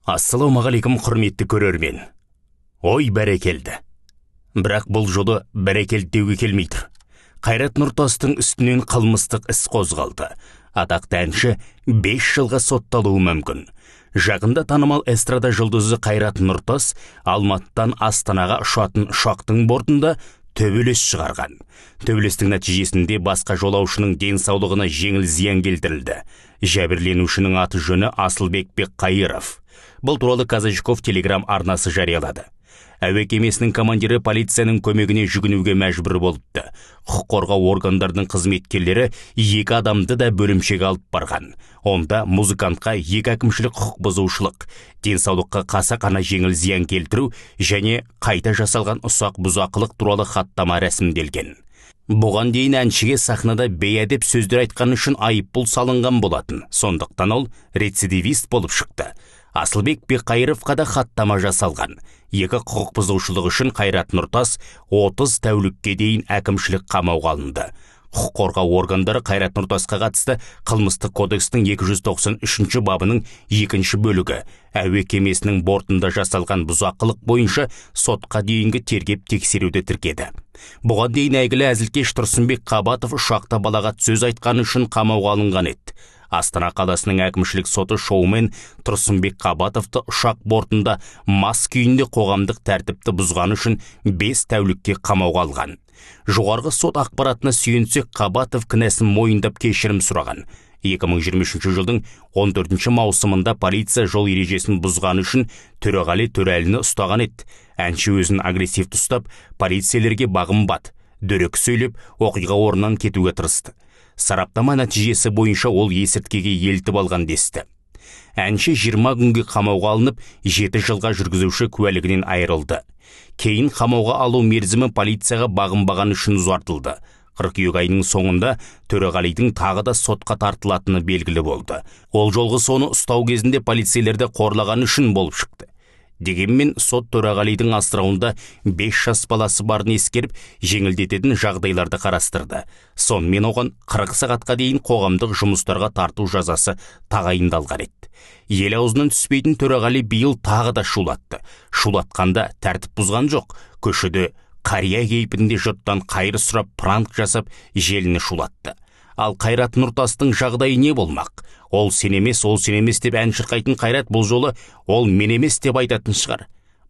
Ассалаумағалейкум, құрметті көрермен. Ой, бәрекелді. Бірақ бұл жолы бәрекелді деуге келмейді. Қайрат Нұртастың үстінен қылмыстық іс қозғалды. Атақты әнші 5 жылға сотталуы мүмкін. Жақында танымал эстрада жұлдызы Қайрат Нұртас Алматыдан Астанаға ұшатын ұшақтың бортында төбелес шығарған. Төбелестің нәтижесінде басқа жолаушының денсаулығына жеңіл зиян келтірілді. Жәбірленушінің аты жөні Асылбек Бекқайыров. Бұл туралы Казачков Телеграм арнасы жариялады. Әуе кемесінің командирі полицияның көмегіне жүгінуге мәжбүр болыпты. Құқық қорғау органдарының қызметкерлері 2 адамды да бөлімшеге алып барған. Онда музыкантқа 2 әкімшілік құқық бұзушылық, денсаулыққа қасақана жеңіл зиян келтіру және қайта жасалған ұсақ бұзақылық туралы хаттама рәсімделген. Бұған дейін әншіге сахнада бейәдеп сөздер айтқаны үшін айыппұл салынған болатын. Сондықтан ол рецидивист болып шықты. Асылбек Бекқайыровқа да хаттама жасалған. 2 құқық бұзушылық үшін Қайрат Нұртас 30 тәулікке дейін әкімшілік қамауға алынды. Құқық қорғау органдары Қайрат Нұртасқа қатысты қылмыстық кодекстің 293 бабының 2 бөлігі әуе кемесінің бортында жасалған бұзақылық бойынша сотқа дейінгі тергеп тексеруді тіркеді. Бұған дейін әйгілі әзілкеш Тұрсынбек Қабатов ұшақта балағат сөз айтқаны үшін қамауға алынған еді. Астана қаласының әкімшілік соты шоумен Тұрсынбек Қабатовты ұшақ бортында мас күйінде қоғамдық тәртіпті бұзғаны үшін 5 тәулікке қамауға алған. Жоғарғы сот ақпаратына сүйенсек, Қабатов кінәсін мойындап кешірім сұраған. 2023 жылдың 14 маусымында полиция жол ережесін бұзғаны үшін Төреғали Төрәліні ұстаған еді. Әнші өзін агрессивті ұстап, полицейлерге бағынбады, дөрекі сөйлеп, оқиға орнынан кетуге тырысты. Сараптама нәтижесі бойынша ол есірткіге елтіп алған десті. Әнші 20 күнге қамауға алынып, 7 жылға жүргізуші куәлігінен айырылды. Кейін қамауға алу мерзімі полицияға бағынбаған үшін ұзартылды. Қыркүйек айының соңында Төреғалидың тағы да сотқа тартылатыны белгілі болды. Ол жолғы соны ұстау кезінде полицейлерді қорлаған үшін болып шықты. Дегенмен сот Төреғалидың асырауында 5 жас баласы барын ескеріп, жеңілдететін жағдайларды қарастырды. Сонымен оған 40 сағатқа дейін қоғамдық жұмыстарға тарту жазасы тағайындалған еді. Ел аузынан түспейтін Төреғали биыл тағы да шулатты. Шулатқанда тәртіп бұзған жоқ. Көшеде қария кейпінде жұрттан қайыр сұрап, пранк жасап, желіні шулатты. Ал Қайрат Нұртастың жағдайы не болмақ? Ол сен емес деп ән шырқайтын Қайрат бұл жолы ол мен емес деп айтатын шығар.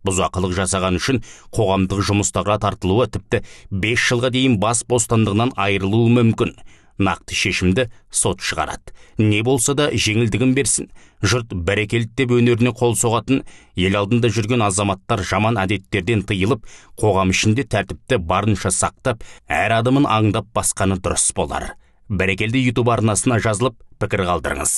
Бұзақылық жасаған үшін қоғамдық жұмыстарға тартылуы тіпті 5 жылға дейін бас бостандығынан айырылуы мүмкін. Нақты шешімді сот шығарады. Не болса да жеңілдігін берсін. Жұрт бәрекелді деп өнеріне қол соғатын, ел алдында жүрген азаматтар жаман әдеттерден тыйылып, қоғам ішінде тәртіпті барынша сақтап, әр адымын аңдап басқаны дұрыс болар. Бәрекелді YouTube арнасына жазылып, пікір қалдырыңыз.